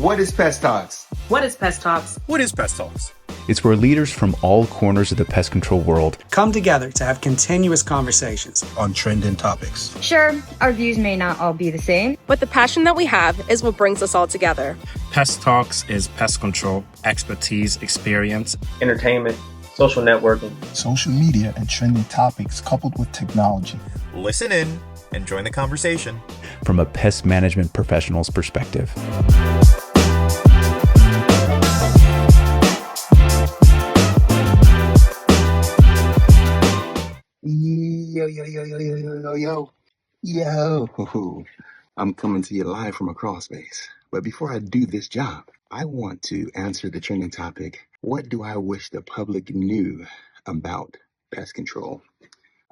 What is Pest Talks? What is Pest Talks? What is Pest Talks? It's where leaders from all corners of the pest control world come together to have continuous conversations on trending topics. Sure, our views may not all be the same, but the passion that we have is what brings us all together. Pest Talks is pest control, expertise, experience, entertainment, social networking, social media, and trending topics coupled with technology. Listen in and join the conversation from a pest management professional's perspective. Yo. I'm coming to you live from a crawl space. But before I do this job, I want to answer the trending topic. What do I wish the public knew about pest control?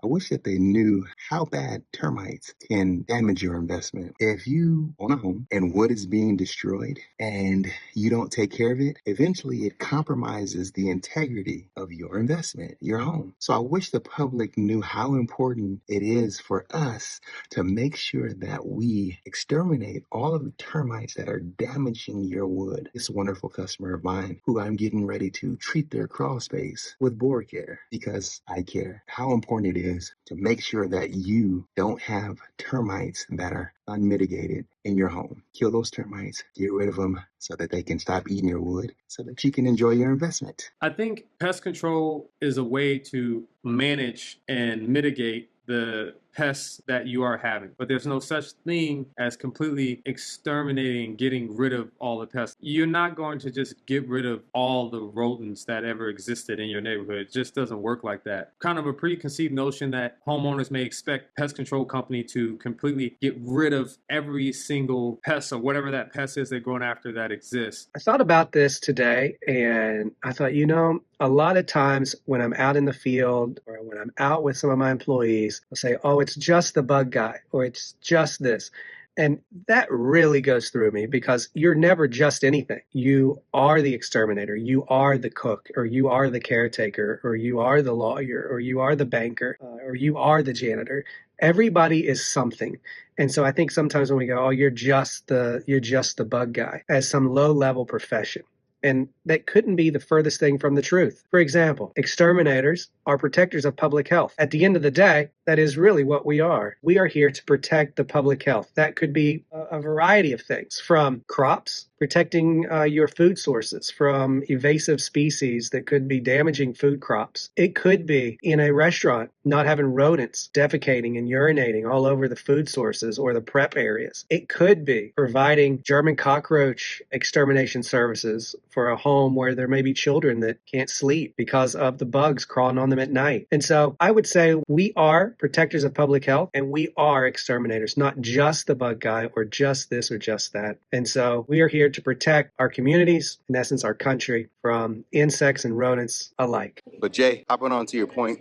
I wish that they knew how bad termites can damage your investment. If you own a home and wood is being destroyed and you don't take care of it, eventually it compromises the integrity of your investment, your home. So I wish the public knew how important it is for us to make sure that we exterminate all of the termites that are damaging your wood. This wonderful customer of mine who I'm getting ready to treat their crawl space with board care because I care how important it is to make sure that you don't have termites that are unmitigated in your home. Kill those termites, get rid of them so that they can stop eating your wood so that you can enjoy your investment. I think pest control is a way to manage and mitigate the pests that you are having. But there's no such thing as completely exterminating, getting rid of all the pests. You're not going to just get rid of all the rodents that ever existed in your neighborhood. It just doesn't work like that. Kind of a preconceived notion that homeowners may expect pest control company to completely get rid of every single pest or whatever that pest is they're going after that exists. I thought about this today and I thought, a lot of times when I'm out in the field or when I'm out with some of my employees, I'll say, oh, it's just the bug guy or it's just this. And that really goes through me because you're never just anything. You are the exterminator, you are the cook, or you are the caretaker, or you are the lawyer, or you are the banker, or you are the janitor. Everybody is something. And so I think sometimes when we go, oh, you're just the bug guy as some low-level profession. And that couldn't be the furthest thing from the truth. For example, exterminators are protectors of public health. At the end of the day, that is really what we are. We are here to protect the public health. That could be a variety of things, from crops, protecting your food sources from invasive species that could be damaging food crops. It could be in a restaurant not having rodents defecating and urinating all over the food sources or the prep areas. It could be providing German cockroach extermination services for a home where there may be children that can't sleep because of the bugs crawling on them at night. And so I would say we are protectors of public health and we are exterminators, not just the bug guy or just this or just that. And so we are here to protect our communities, in essence, our country, from insects and rodents alike. But Jay, hopping on to your point,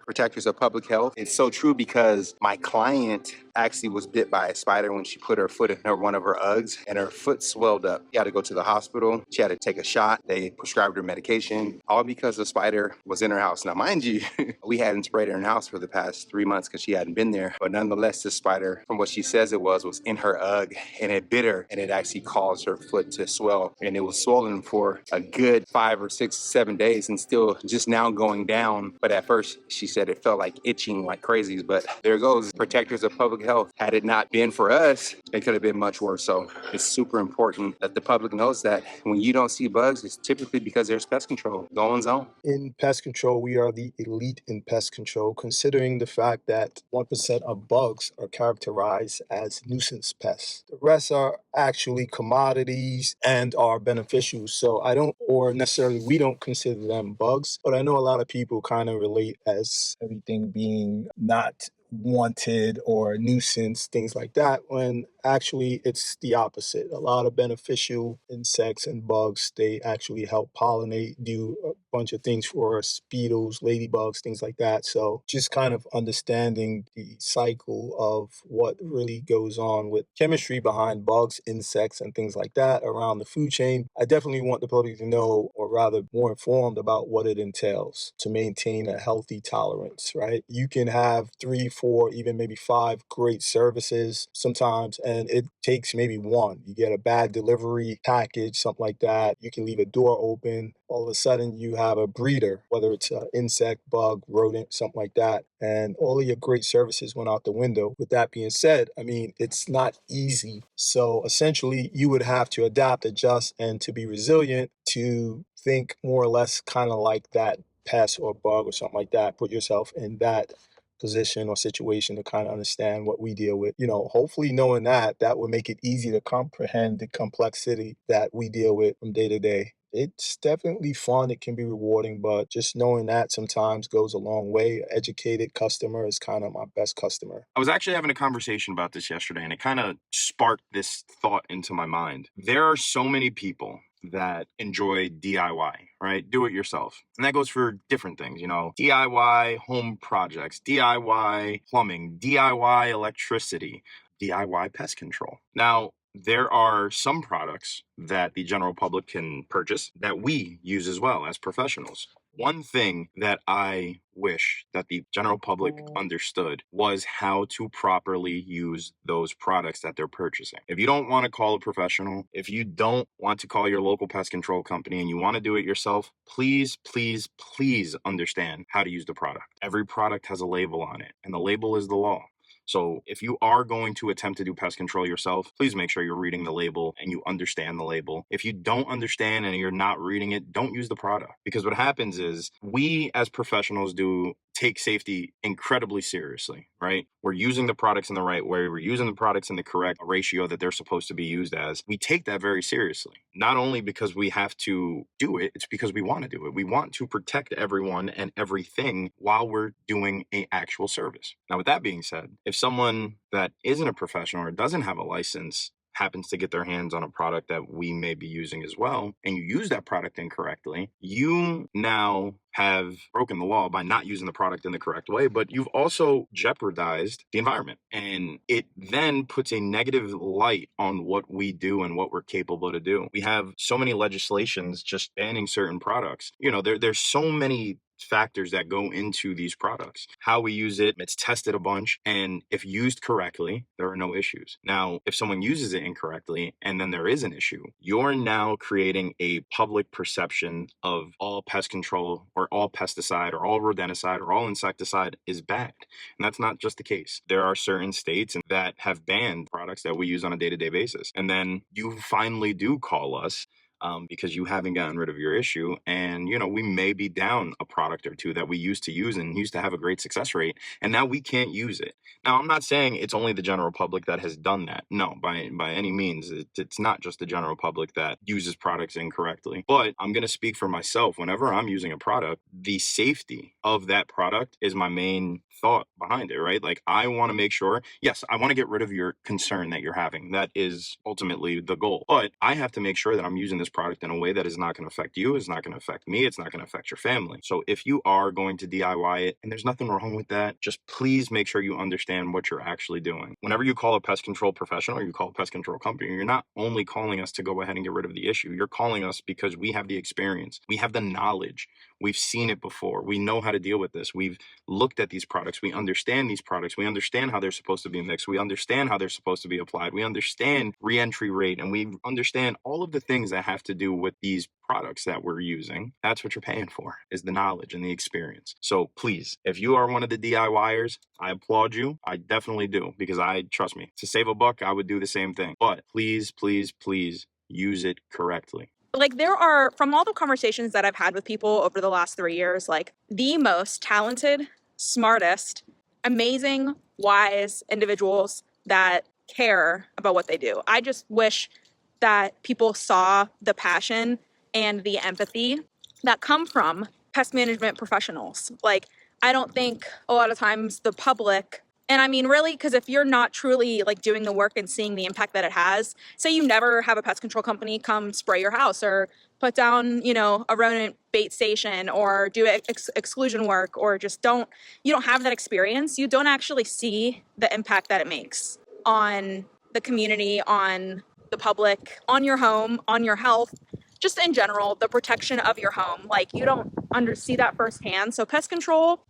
protectors of public health. It's so true because my client actually was bit by a spider when she put her foot in one of her Uggs and her foot swelled up. She had to go to the hospital. She had to take a shot. They prescribed her medication, all because the spider was in her house. Now, mind you, we hadn't sprayed her in her house for the past 3 months because she hadn't been there. But nonetheless, this spider, from what she says it was in her Ugg and it bit her and it actually caused her foot to swell. And it was swollen for a good 5 or 6, 7 days and still just now going down. But at first, she said it felt like itching like crazy. But there goes protectors of public health. Had it not been for us, it could have been much worse. So it's super important that the public knows that when you don't see bugs, it's typically because there's pest control going on. In pest control, we are the elite in pest control, considering the fact that 1% of bugs are characterized as nuisance pests. The rest are actually commodities and are beneficial. So we don't consider them bugs, but I know a lot of people kind of relate as everything being not wanted or nuisance, things like that, when actually it's the opposite. A lot of beneficial insects and bugs, they actually help pollinate, do a bunch of things for us, beetles, ladybugs, things like that. So just kind of understanding the cycle of what really goes on with chemistry behind bugs, insects, and things like that around the food chain. I definitely want the public to know, or rather more informed about what it entails to maintain a healthy tolerance, right? You can have 3, 4, even maybe 5 great services sometimes, and it takes maybe one. You get a bad delivery package, something like that. You can leave a door open. All of a sudden, you have a breeder, whether it's an insect, bug, rodent, something like that, and all of your great services went out the window. With that being said, I mean, it's not easy. So essentially, you would have to adapt, adjust, and to be resilient to think more or less kind of like that pest or bug or something like that. Put yourself in that position or situation to kind of understand what we deal with. Hopefully knowing that would make it easy to comprehend the complexity that we deal with from day to day. It's definitely fun. It can be rewarding, but just knowing that sometimes goes a long way. An educated customer is kind of my best customer. I was actually having a conversation about this yesterday, and it kind of sparked this thought into my mind. There are so many people that enjoy DIY, right? Do it yourself. And that goes for different things, DIY home projects, DIY plumbing, DIY electricity, DIY pest control. Now, there are some products that the general public can purchase that we use as well as professionals. One thing that I wish that the general public understood was how to properly use those products that they're purchasing. If you don't want to call a professional, if you don't want to call your local pest control company and you want to do it yourself, please, please, please understand how to use the product. Every product has a label on it, and the label is the law. So if you are going to attempt to do pest control yourself, please make sure you're reading the label and you understand the label. If you don't understand and you're not reading it, don't use the product. Because what happens is we as professionals do take safety incredibly seriously, right? We're using the products in the right way. We're using the products in the correct ratio that they're supposed to be used as. We take that very seriously. Not only because we have to do it, it's because we want to do it. We want to protect everyone and everything while we're doing an actual service. Now, with that being said, if someone that isn't a professional or doesn't have a license happens to get their hands on a product that we may be using as well, and you use that product incorrectly, you now have broken the law by not using the product in the correct way, but you've also jeopardized the environment. And it then puts a negative light on what we do and what we're capable to do. We have so many legislations just banning certain products. There's so many factors that go into these products. How we use it, it's tested a bunch, and if used correctly, there are no issues. Now, if someone uses it incorrectly and then there is an issue, you're now creating a public perception of all pest control or all pesticide or all rodenticide or all insecticide is bad. And that's not just the case. There are certain states that have banned products that we use on a day-to-day basis. And then you finally do call us because you haven't gotten rid of your issue. And, we may be down a product or two that we used to use and used to have a great success rate, and now we can't use it. Now, I'm not saying it's only the general public that has done that. No, by any means. It's not just the general public that uses products incorrectly. But I'm going to speak for myself. Whenever I'm using a product, the safety of that product is my main thought behind it, right? Like, I want to make sure, yes, I want to get rid of your concern that you're having. That is ultimately the goal. But I have to make sure that I'm using this product in a way that is not going to affect you, it's not going to affect me, it's not going to affect your family. So if you are going to DIY it, and there's nothing wrong with that, just please make sure you understand what you're actually doing. Whenever you call a pest control professional or you call a pest control company, you're not only calling us to go ahead and get rid of the issue, you're calling us because we have the experience, we have the knowledge, we've seen it before, we know how to deal with this, we've looked at these products, we understand these products, we understand how they're supposed to be mixed, we understand how they're supposed to be applied, we understand re-entry rate, and we understand all of the things that have to do with these products that we're using. That's what you're paying for, is the knowledge and the experience. So please, if you are one of the DIYers, I applaud you. I definitely do, because trust me, to save a buck, I would do the same thing. But please, please, please use it correctly. There are, from all the conversations that I've had with people over the last 3 years, the most talented, smartest, amazing, wise individuals that care about what they do. I just wish that people saw the passion and the empathy that come from pest management professionals. I don't think a lot of times the public, and I mean really, because if you're not truly doing the work and seeing the impact that it has, say you never have a pest control company come spray your house or put down, a rodent bait station or do exclusion work, or you don't have that experience, you don't actually see the impact that it makes on the community, on the public, on your home, on your health, just in general, the protection of your home. You don't see that firsthand. So pest control,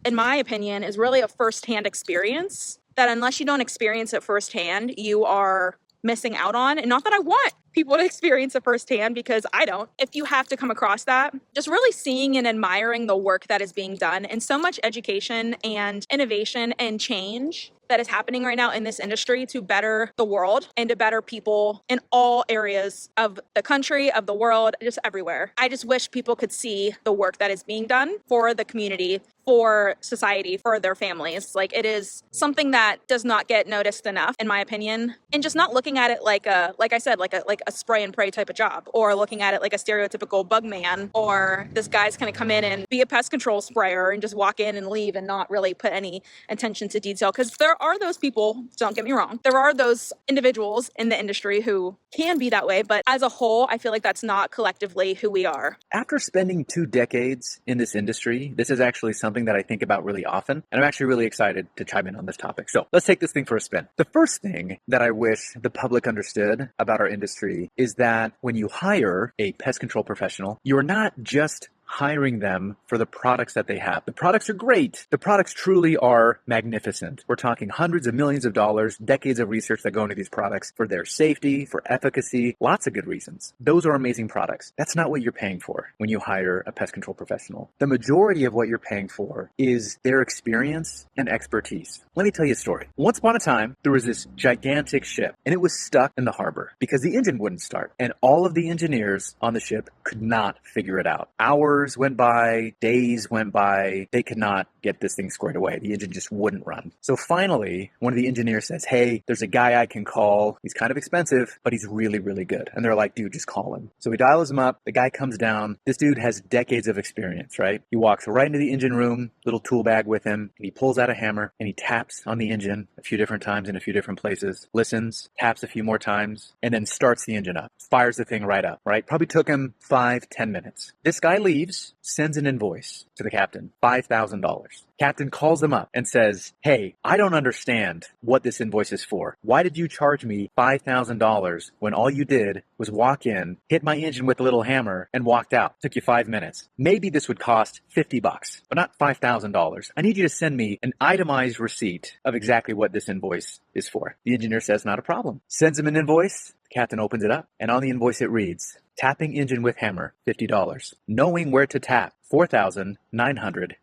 in my opinion, is really a firsthand experience that unless you don't experience it firsthand, you are missing out on. And not that I want people to experience it firsthand, because I don't. If you have to come across that, just really seeing and admiring the work that is being done, and so much education and innovation and change that is happening right now in this industry to better the world and to better people in all areas of the country, of the world, just everywhere. I just wish people could see the work that is being done for the community, for society, for their families. Like, it is something that does not get noticed enough, in my opinion. And just not looking at it like I said, like a spray and pray type of job, or looking at it like a stereotypical bug man, or this guy's gonna come in and be a pest control sprayer and just walk in and leave and not really put any attention to detail. Because there are those people, don't get me wrong, there are those individuals in the industry who can be that way, but as a whole, I feel like that's not collectively who we are. After spending 2 decades in this industry, this is actually something that I think about really often, and I'm actually really excited to chime in on this topic. So let's take this thing for a spin. The first thing that I wish the public understood about our industry is that when you hire a pest control professional, you're not just hiring them for the products that they have. The products are great. The products truly are magnificent. We're talking hundreds of millions of dollars, decades of research that go into these products for their safety, for efficacy, lots of good reasons. Those are amazing products. That's not what you're paying for when you hire a pest control professional. The majority of what you're paying for is their experience and expertise. Let me tell you a story. Once upon a time, there was this gigantic ship, and it was stuck in the harbor because the engine wouldn't start, and all of the engineers on the ship could not figure it out. Hours went by, days went by, they could not get this thing squared away. The engine just wouldn't run. So finally, one of the engineers says, hey, there's a guy I can call. He's kind of expensive, but he's really, really good. And they're like, dude, just call him. So he dials him up. The guy comes down. This dude has decades of experience, right? He walks right into the engine room, little tool bag with him, and he pulls out a hammer and he taps on the engine a few different times in a few different places, listens, taps a few more times, and then starts the engine up, fires the thing right up, right? Probably took him 5-10 minutes. This guy leaves, sends an invoice to the captain, $5,000. Captain calls him up and says, hey, I don't understand what this invoice is for. Why did you charge me $5,000 when all you did was walk in, hit my engine with a little hammer, and walked out? Took you 5 minutes. Maybe this would cost $50, but not $5,000. I need you to send me an itemized receipt of exactly what this invoice is for. The engineer says, not a problem. Sends him an invoice. The captain opens it up, and on the invoice it reads, tapping engine with hammer, $50. Knowing where to tap, $4,950.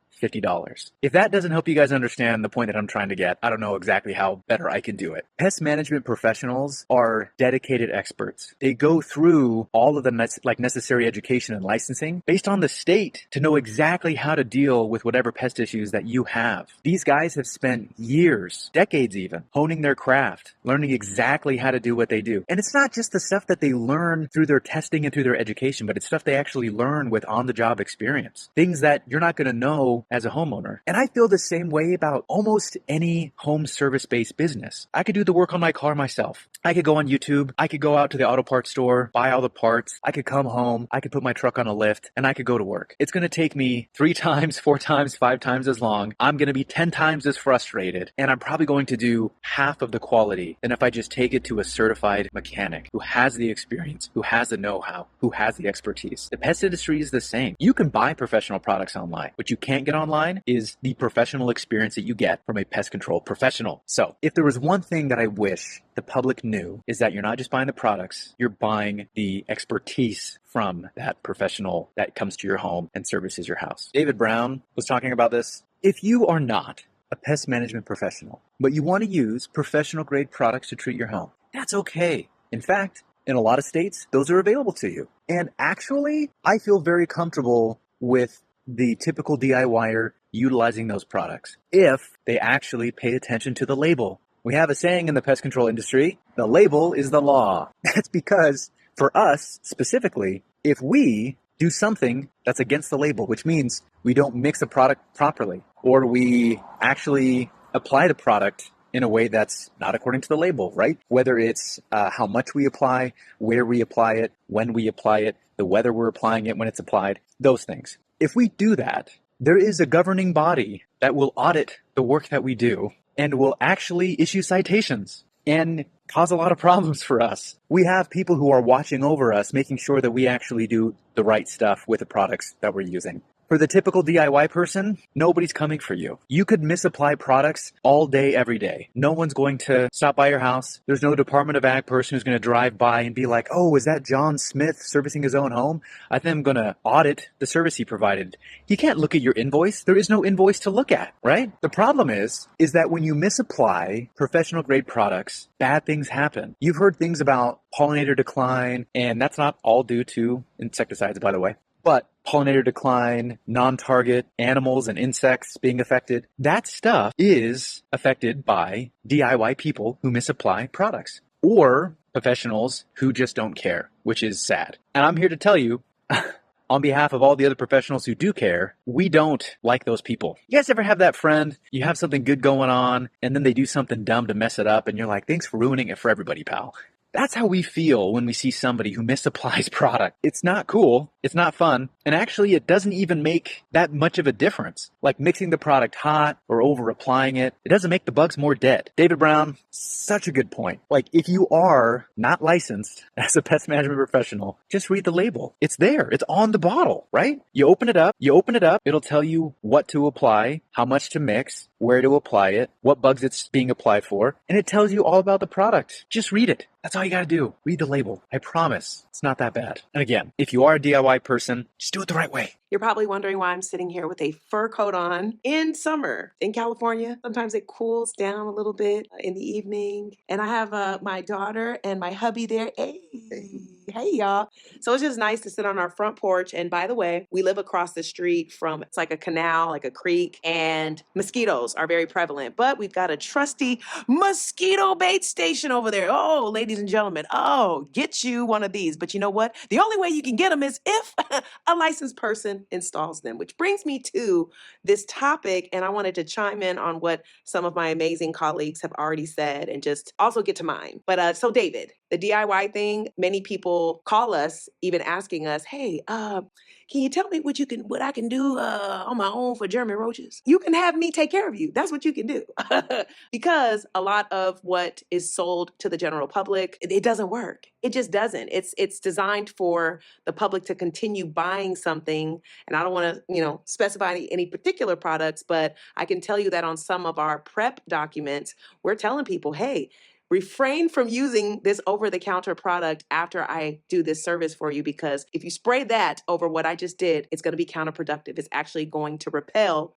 If that doesn't help you guys understand the point that I'm trying to get, I don't know exactly how better I can do it. Pest management professionals are dedicated experts. They go through all of the necessary education and licensing based on the state to know exactly how to deal with whatever pest issues that you have. These guys have spent years, decades even, honing their craft, learning exactly how to do what they do. And it's not just the stuff that they learn through their testing and through their education, but it's stuff they actually learn with on-the-job experience. Things that you're not going to know as a homeowner. And I feel the same way about almost any home service-based business. I could do the work on my car myself. I could go on YouTube. I could go out to the auto parts store, buy all the parts. I could come home. I could put my truck on a lift, and I could go to work. It's going to take me 3 times, 4 times, 5 times as long. I'm going to be 10 times as frustrated, and I'm probably going to do half of the quality than if I just take it to a certified mechanic who has the experience, who has the know-how, who has the expertise. The pest industry is the same. You can buy professional products online. What you can't get online is the professional experience that you get from a pest control professional. So if there was one thing that I wish the public knew, is that you're not just buying the products, you're buying the expertise from that professional that comes to your home and services your house. David Brown was talking about this. If you are not a pest management professional, but you want to use professional grade products to treat your home, that's okay. In fact, in a lot of states, those are available to you. And actually, I feel very comfortable with the typical DIYer utilizing those products if they actually pay attention to the label. We have a saying in the pest control industry, the label is the law. That's because for us specifically, if we do something that's against the label, which means we don't mix a product properly, or we actually apply the product in a way that's not according to the label, right? Whether it's how much we apply, where we apply it, when we apply it, the weather we're applying it when it's applied, those things. If we do that, there is a governing body that will audit the work that we do and will actually issue citations and cause a lot of problems for us. We have people who are watching over us, making sure that we actually do the right stuff with the products that we're using. For the typical DIY person, nobody's coming for you. You could misapply products all day, every day. No one's going to stop by your house. There's no Department of Ag person who's going to drive by and be like, oh, is that John Smith servicing his own home? I think I'm going to audit the service he provided. You can't look at your invoice. There is no invoice to look at, right? The problem is that when you misapply professional grade products, bad things happen. You've heard things about pollinator decline, and that's not all due to insecticides, by the way. But pollinator decline, non-target animals and insects being affected, that stuff is affected by DIY people who misapply products or professionals who just don't care, which is sad. And I'm here to tell you, on behalf of all the other professionals who do care, we don't like those people. You guys ever have that friend, you have something good going on, and then they do something dumb to mess it up, and you're like, thanks for ruining it for everybody, pal. That's how we feel when we see somebody who misapplies product. It's not cool, it's not fun, and actually it doesn't even make that much of a difference. Like mixing the product hot or over applying it, it doesn't make the bugs more dead. David Brown, such a good point. Like if you are not licensed as a pest management professional, just read the label. It's there, it's on the bottle, right? You open it up, it'll tell you what to apply, how much to mix, where to apply it, what bugs it's being applied for, and it tells you all about the product. Just read it. That's all you gotta do. Read the label. I promise. It's not that bad. And again, if you are a DIY person, just do it the right way. You're probably wondering why I'm sitting here with a fur coat on in summer in California. Sometimes it cools down a little bit in the evening. And I have my daughter and my hubby there. Hey, y'all. So it's just nice to sit on our front porch. And by the way, we live across the street from, it's like a canal, like a creek, and mosquitoes are very prevalent. But we've got a trusty mosquito bait station over there. Oh, ladies and gentlemen, get you one of these. But you know what? The only way you can get them is if a licensed person installs them, which brings me to this topic. And I wanted to chime in on what some of my amazing colleagues have already said and just also get to mine. But so David, the DIY thing, many people call us even asking us, hey, can you tell me what I can do on my own for German roaches? You can have me take care of you. That's what you can do. Because a lot of what is sold to the general public, it doesn't work. It just doesn't. It's designed for the public to continue buying something. And I don't want to, specify any particular products, but I can tell you that on some of our prep documents, we're telling people, hey, refrain from using this over-the-counter product after I do this service for you, because if you spray that over what I just did, it's going to be counterproductive. It's actually going to repel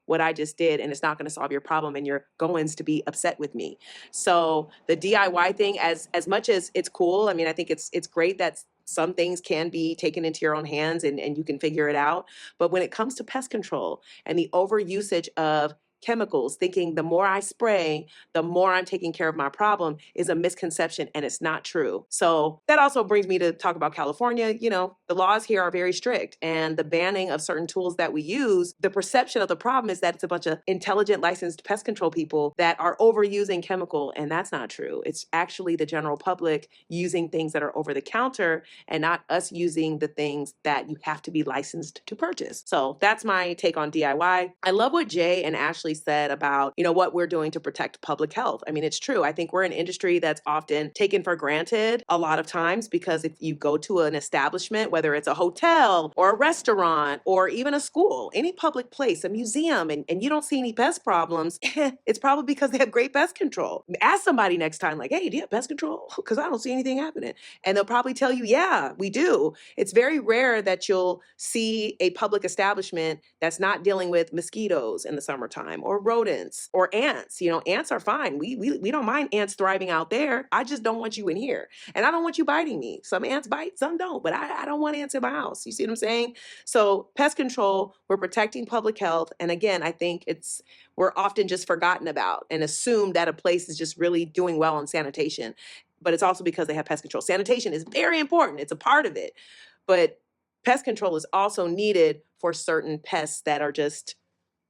what I just did, and it's not going to solve your problem, and you're going to be upset with me. So the DIY thing, as much as it's cool, I think it's great that some things can be taken into your own hands and you can figure it out. But when it comes to pest control and the overusage of chemicals, thinking the more I spray, the more I'm taking care of my problem, is a misconception, and it's not true. So that also brings me to talk about California. The laws here are very strict, and the banning of certain tools that we use, the perception of the problem is that it's a bunch of intelligent, licensed pest control people that are overusing chemical, and that's not true. It's actually the general public using things that are over the counter and not us using the things that you have to be licensed to purchase. So that's my take on DIY. I love what Jay and Ashley said about, what we're doing to protect public health. It's true. I think we're an industry that's often taken for granted a lot of times, because if you go to an establishment, whether it's a hotel or a restaurant or even a school, any public place, a museum, and you don't see any pest problems, it's probably because they have great pest control. Ask somebody next time, like, hey, do you have pest control? Because I don't see anything happening. And they'll probably tell you, yeah, we do. It's very rare that you'll see a public establishment that's not dealing with mosquitoes in the summertime, or rodents or ants. Ants are fine. We don't mind ants thriving out there. I just don't want you in here. And I don't want you biting me. Some ants bite, some don't, but I don't want ants in my house. You see what I'm saying? So pest control, we're protecting public health. And again, I think we're often just forgotten about and assume that a place is just really doing well on sanitation. But it's also because they have pest control. Sanitation is very important. It's a part of it. But pest control is also needed for certain pests that are just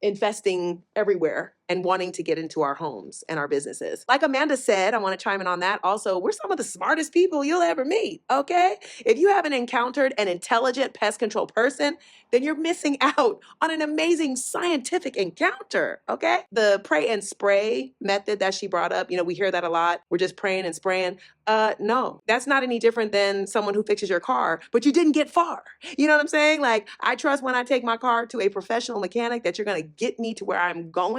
infesting everywhere. and wanting to get into our homes and our businesses. Like Amanda said, I want to chime in on that. Also, we're some of the smartest people you'll ever meet, okay? If you haven't encountered an intelligent pest control person, then you're missing out on an amazing scientific encounter, okay? The pray and spray method that she brought up, we hear that a lot. We're just praying and spraying. No, that's not any different than someone who fixes your car, but you didn't get far. You know what I'm saying? Like, I trust when I take my car to a professional mechanic that you're going to get me to where I'm going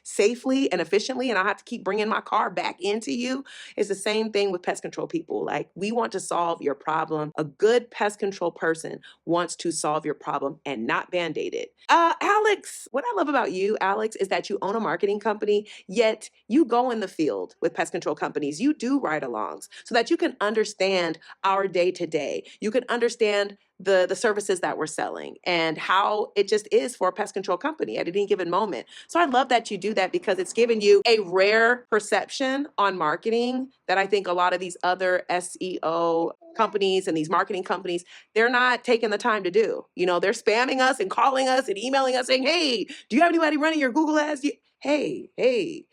safely and efficiently, and I'll have to keep bringing my car back into you. It's the same thing with pest control people. Like, we want to solve your problem. A good pest control person wants to solve your problem and not band-aid it. Alex, what I love about you, Alex, is that you own a marketing company, yet you go in the field with pest control companies. You do ride-alongs so that you can understand our day-to-day. You can understand the services that we're selling and how it just is for a pest control company at any given moment. So I love that you do that because it's given you a rare perception on marketing that I think a lot of these other SEO companies and these marketing companies, they're not taking the time to do. They're spamming us and calling us and emailing us saying, hey, do you have anybody running your Google ads? Hey,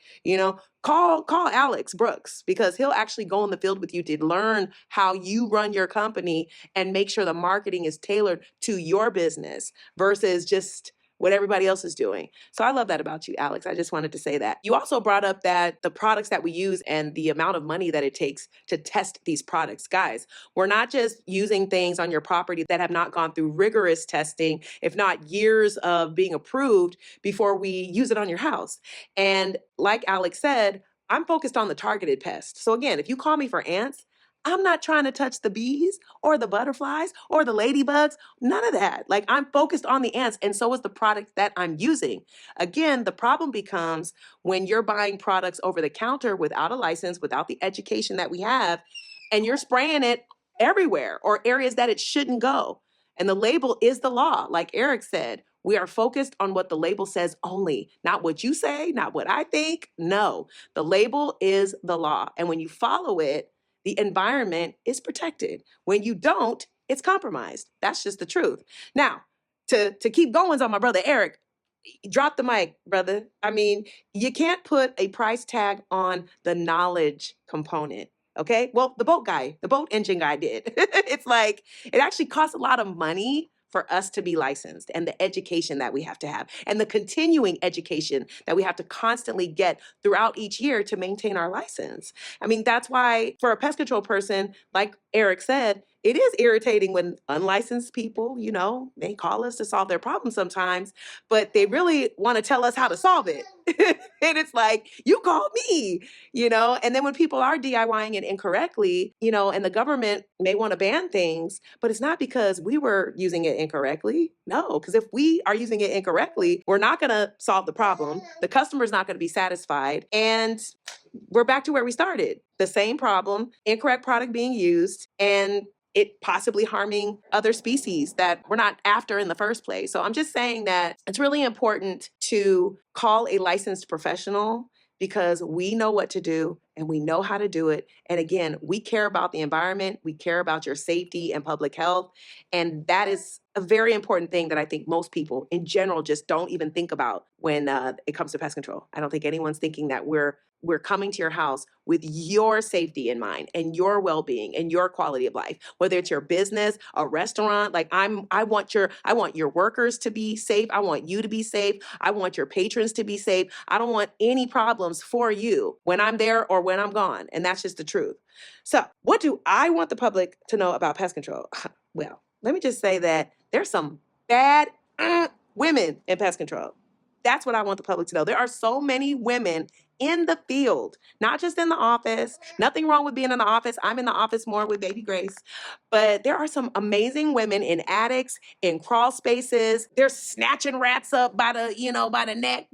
call Alex Brooks, because he'll actually go in the field with you to learn how you run your company and make sure the marketing is tailored to your business versus just what everybody else is doing. So I love that about you, Alex. I just wanted to say that. You also brought up that the products that we use and the amount of money that it takes to test these products. Guys, we're not just using things on your property that have not gone through rigorous testing, if not years of being approved before we use it on your house. And like Alex said, I'm focused on the targeted pest. So again, if you call me for ants, I'm not trying to touch the bees or the butterflies or the ladybugs, none of that. Like, I'm focused on the ants, and so is the product that I'm using. Again, the problem becomes when you're buying products over the counter without a license, without the education that we have, and you're spraying it everywhere or areas that it shouldn't go. And the label is the law. Like Eric said, we are focused on what the label says only, not what you say, not what I think. No, the label is the law. And when you follow it, the environment is protected. When you don't, it's compromised. That's just the truth. Now, to keep going on my brother Eric, drop the mic, brother. I mean, you can't put a price tag on the knowledge component. Okay? Well, the boat engine guy did. It's like, it actually costs a lot of money for us to be licensed, and the education that we have to have, and the continuing education that we have to constantly get throughout each year to maintain our license. I mean, that's why for a pest control person, like Eric said, it is irritating when unlicensed people, they call us to solve their problems sometimes, but they really want to tell us how to solve it. And it's like, you called me, and then when people are DIYing it incorrectly, and the government may want to ban things, but it's not because we were using it incorrectly. No, because if we are using it incorrectly, we're not going to solve the problem. The customer's not going to be satisfied. And we're back to where we started. The same problem, incorrect product being used, and it possibly harming other species that we're not after in the first place. So I'm just saying that it's really important to call a licensed professional, because we know what to do and we know how to do it. And again, we care about the environment, we care about your safety and public health. And that is a very important thing that I think most people in general just don't even think about when it comes to pest control. I don't think anyone's thinking that we're coming to your house with your safety in mind and your well-being and your quality of life, whether it's your business, a restaurant. Like, I want your workers to be safe. I want you to be safe. I want your patrons to be safe. I don't want any problems for you when I'm there or when I'm gone. And that's just the truth. So what do I want the public to know about pest control? Well, let me just say that there's some bad women in pest control. That's what I want the public to know. There are so many women in the field, not just in the office. Nothing wrong with being in the office. I'm in the office more with baby Grace. But there are some amazing women in attics, in crawl spaces. They're snatching rats up by the neck,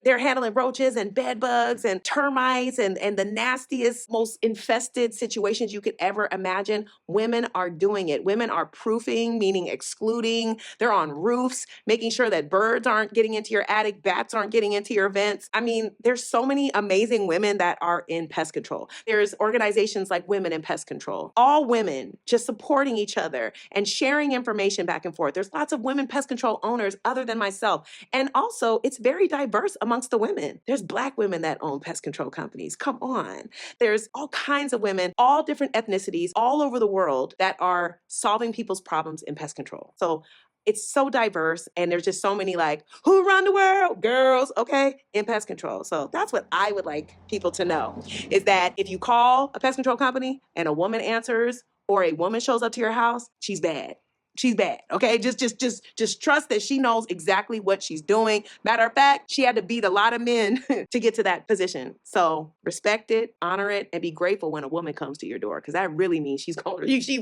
They're handling roaches and bed bugs and termites and the nastiest, most infested situations you could ever imagine. Women are doing it. Women are proofing, meaning excluding. They're on roofs, making sure that birds aren't getting into your attic, bats aren't getting into your vents. I mean, there's so so many amazing women that are in pest control. There's organizations like Women in Pest Control, all women just supporting each other and sharing information back and forth. There's lots of women pest control owners other than myself. And also, it's very diverse amongst the women. There's Black women that own pest control companies. Come on. There's all kinds of women, all different ethnicities, all over the world that are solving people's problems in pest control. So it's so diverse, and there's just so many like, who run the world? Girls, okay, in pest control. So that's what I would like people to know, is that if you call a pest control company and a woman answers or a woman shows up to your house, she's bad. She's bad, okay? Just trust that she knows exactly what she's doing. Matter of fact, she had to beat a lot of men to get to that position. So respect it, honor it, and be grateful when a woman comes to your door, because that really means she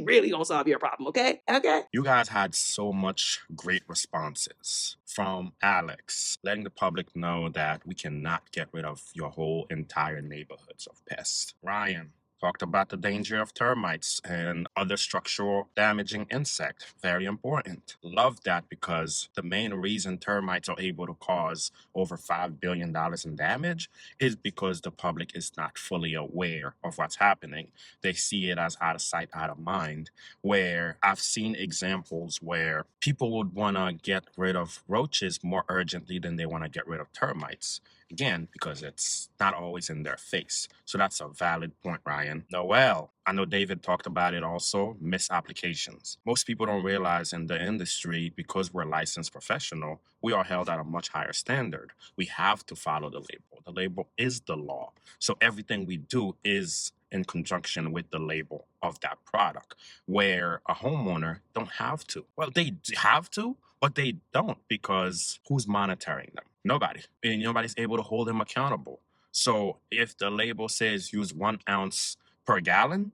really gonna solve your problem, okay? Okay? You guys had so much great responses from Alex, letting the public know that we cannot get rid of your whole entire neighborhoods of pests. Ryan talked about the danger of termites and other structural damaging insect. Very important. Love that, because the main reason termites are able to cause over $5 billion in damage is because the public is not fully aware of what's happening. They see it as out of sight, out of mind, where I've seen examples where people would want to get rid of roaches more urgently than they want to get rid of termites. Again, because it's not always in their face. So that's a valid point, Ryan. Noel, I know David talked about it also, misapplications. Most people don't realize in the industry, because we're licensed professional, we are held at a much higher standard. We have to follow the label. The label is the law. So everything we do is in conjunction with the label of that product, where a homeowner don't have to. Well, they have to, but they don't, because who's monitoring them? Nobody. And nobody's able to hold them accountable. So if the label says use 1 ounce per gallon,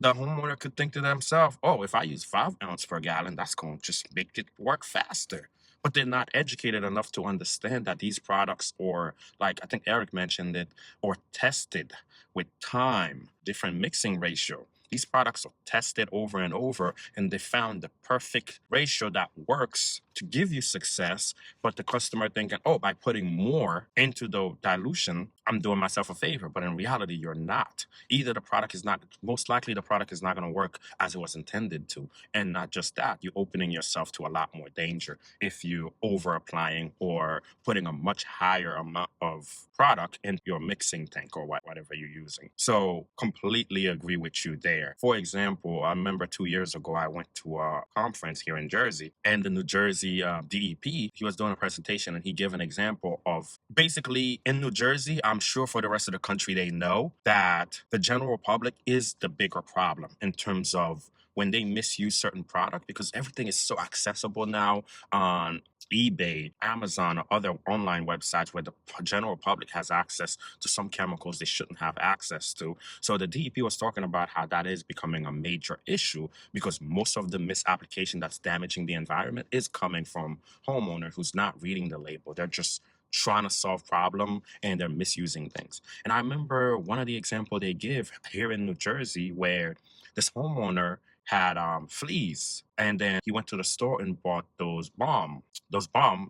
the homeowner could think to themselves, oh, if I use 5 ounces per gallon, that's going to just make it work faster. But they're not educated enough to understand that these products, or like I think Eric mentioned it, or tested with time, different mixing ratio. These products are tested over and over, and they found the perfect ratio that works to give you success. But the customer thinking, oh, by putting more into the dilution, I'm doing myself a favor. But in reality, you're not. Either the product is not, most likely the product is not going to work as it was intended to. And not just that, you're opening yourself to a lot more danger if you over applying or putting a much higher amount of product in your mixing tank or whatever you're using. So completely agree with you there. For example, I remember 2 years ago, I went to a conference here in Jersey, and the New Jersey DEP, he was doing a presentation, and he gave an example of basically in New Jersey, I'm sure for the rest of the country, they know that the general public is the bigger problem in terms of when they misuse certain product, because everything is so accessible now on eBay, Amazon, or other online websites where the general public has access to some chemicals they shouldn't have access to. So the DEP was talking about how that is becoming a major issue, because most of the misapplication that's damaging the environment is coming from homeowners who's not reading the label. They're just trying to solve problem, and they're misusing things. And I remember one of the example they give here in New Jersey, where this homeowner had fleas, and then he went to the store and bought those balm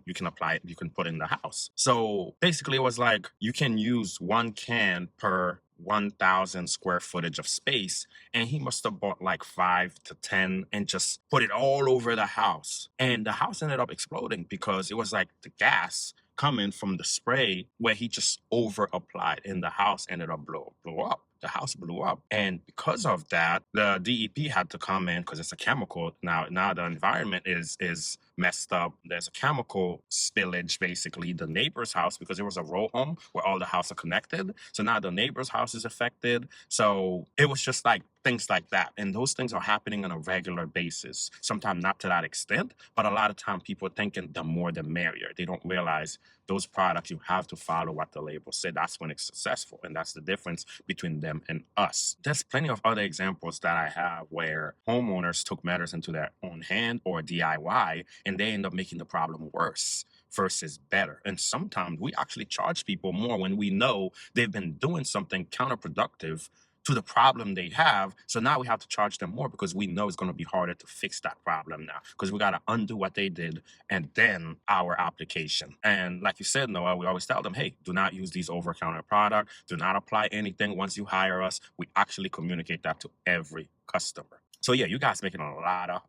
you can apply it, you can put in the house. So basically it was like you can use 1 can per 1,000 square footage of space, and he must have bought like 5 to 10 and just put it all over the house, and the house ended up exploding because it was like the gas coming from the spray where he just over applied in the house ended up blow up. The house blew up. And because of that, the DEP had to come in, because it's a chemical. Now the environment is messed up. There's a chemical spillage, basically, the neighbor's house, because it was a row home where all the houses are connected. So now the neighbor's house is affected. So it was just like things like that. And those things are happening on a regular basis. Sometimes not to that extent, but a lot of time people are thinking the more the merrier. They don't realize those products, you have to follow what the label said. That's when it's successful. And that's the difference between them and us. There's plenty of other examples that I have where homeowners took matters into their own hand or DIY, and they end up making the problem worse versus better. And sometimes we actually charge people more when we know they've been doing something counterproductive to the problem they have. So now we have to charge them more because we know it's going to be harder to fix that problem now because we got to undo what they did and then our application. And like you said, Noah, we always tell them, hey, do not use these over-counter products. Do not apply anything once you hire us. We actually communicate that to every customer. So yeah, you guys making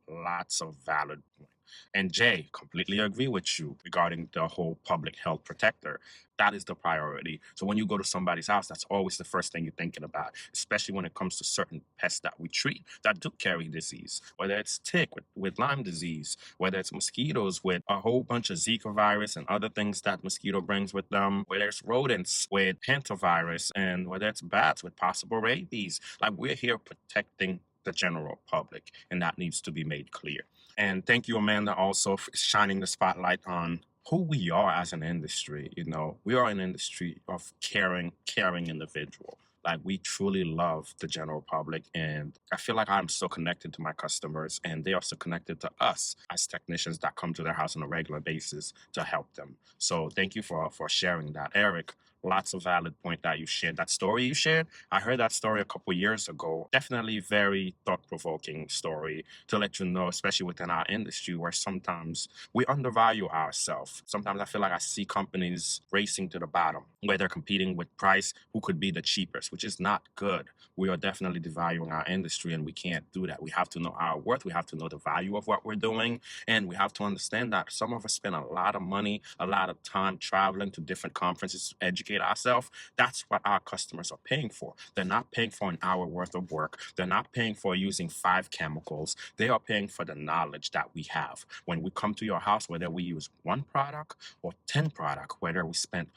lots of valid points. And Jay, completely agree with you regarding the whole public health protector. That is the priority. So when you go to somebody's house, that's always the first thing you're thinking about, especially when it comes to certain pests that we treat that do carry disease, whether it's tick with Lyme disease, whether it's mosquitoes with a whole bunch of Zika virus and other things that mosquito brings with them, whether it's rodents with hantavirus, and whether it's bats with possible rabies. Like, we're here protecting the general public, and that needs to be made clear. And thank you, Amanda, also for shining the spotlight on who we are as an industry. You know, we are an industry of caring individual. Like, we truly love the general public, and I feel like I'm so connected to my customers, and they are so connected to us as technicians that come to their house on a regular basis to help them. So thank you for sharing that. Eric, lots of valid point that you shared. That story you shared, I heard that story a couple years ago. Definitely very thought-provoking story to let you know, especially within our industry, where sometimes we undervalue ourselves. Sometimes I feel like I see companies racing to the bottom, where they're competing with price, who could be the cheapest, which is not good. We are definitely devaluing our industry, and we can't do that. We have to know our worth. We have to know the value of what we're doing, and we have to understand that some of us spend a lot of money, a lot of time traveling to different conferences to educate ourselves. That's what our customers are paying for. They're not paying for an hour worth of work. They're not paying for using 5 chemicals. They are paying for the knowledge that we have. When we come to your house, whether we use 1 product or 10 products, whether we spend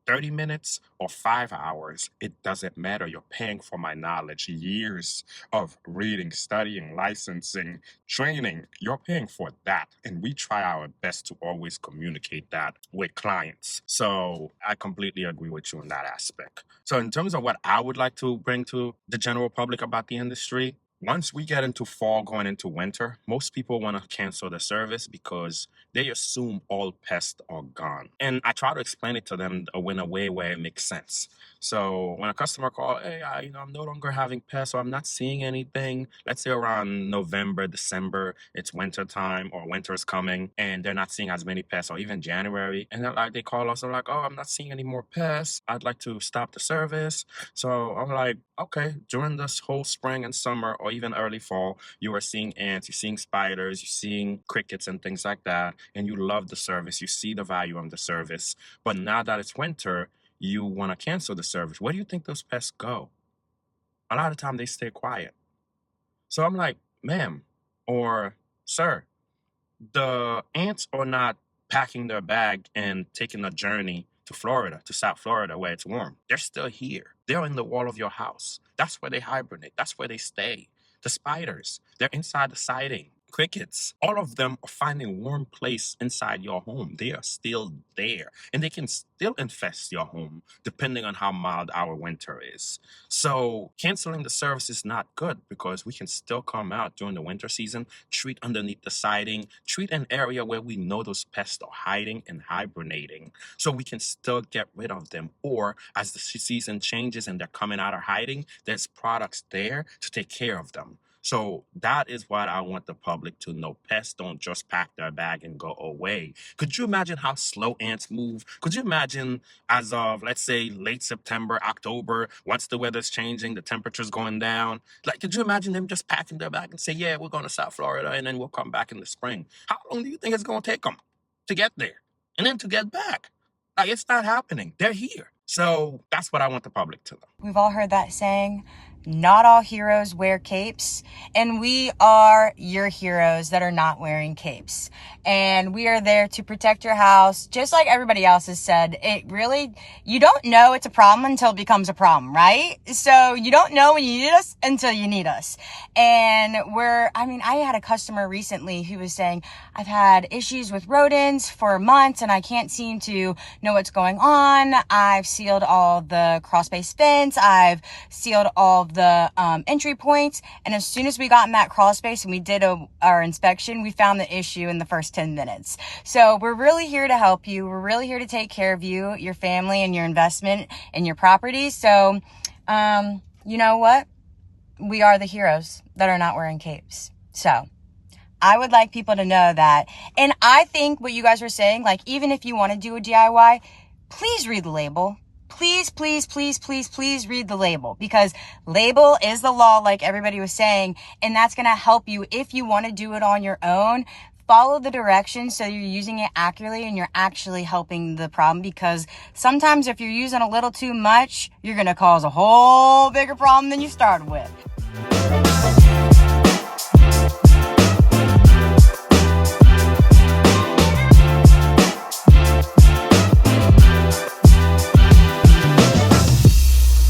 30 minutes or 5 hours, it doesn't matter. You're paying for my knowledge, years of reading, studying, licensing, training. You're paying for that. And we try our best to always communicate that with clients. So I completely agree with you in that aspect. So in terms of what I would like to bring to the general public about the industry, once we get into fall, going into winter, most people want to cancel the service because they assume all pests are gone. And I try to explain it to them in a way where it makes sense. So when a customer calls, hey, I'm no longer having pests, or I'm not seeing anything. Let's say around November, December, it's winter time or winter is coming, and they're not seeing as many pests, or even January. And they call us, they're like, oh, I'm not seeing any more pests. I'd like to stop the service. So I'm like, okay, during this whole spring and summer, or even early fall, you are seeing ants, you're seeing spiders, you're seeing crickets and things like that, and you love the service, you see the value of the service. But now that it's winter, you want to cancel the service. Where do you think those pests go? A lot of the time they stay quiet. So I'm like, ma'am or sir, the ants are not packing their bag and taking a journey to Florida, to South Florida, where it's warm. They're still here. They're in the wall of your house. That's where they hibernate. That's where they stay. The spiders, they're inside the siding. Crickets, all of them are finding a warm place inside your home. They are still there, and they can still infest your home depending on how mild our winter is. So canceling the service is not good because we can still come out during the winter season, treat underneath the siding, treat an area where we know those pests are hiding and hibernating, so we can still get rid of them. Or as the season changes and they're coming out of hiding, there's products there to take care of them. So that is what I want the public to know. Pests don't just pack their bag and go away. Could you imagine how slow ants move? Could you imagine as of, let's say, late September, October, once the weather's changing, the temperature's going down? Like, could you imagine them just packing their bag and say, yeah, we're going to South Florida, and then we'll come back in the spring? How long do you think it's going to take them to get there and then to get back? Like, it's not happening. They're here. So that's what I want the public to know. We've all heard that saying, not all heroes wear capes, and we are your heroes that are not wearing capes. And we are there to protect your house, just like everybody else has said. You don't know it's a problem until it becomes a problem, right? So you don't know when you need us until you need us. And I had a customer recently who was saying, I've had issues with rodents for months and I can't seem to know what's going on. I've sealed all the crawl space fence. I've sealed all the entry points. And as soon as we got in that crawl space and we did our inspection, we found the issue in the first 10 minutes. So we're really here to help you. We're really here to take care of you, your family, and your investment and your property. So, you know what? We are the heroes that are not wearing capes. So I would like people to know that. And I think what you guys were saying, like, even if you want to do a DIY, please read the label. Please, please, please, please, please read the label, because label is the law, like everybody was saying, and that's going to help you if you want to do it on your own. Follow the directions so you're using it accurately and you're actually helping the problem, because sometimes if you're using a little too much, you're going to cause a whole bigger problem than you started with.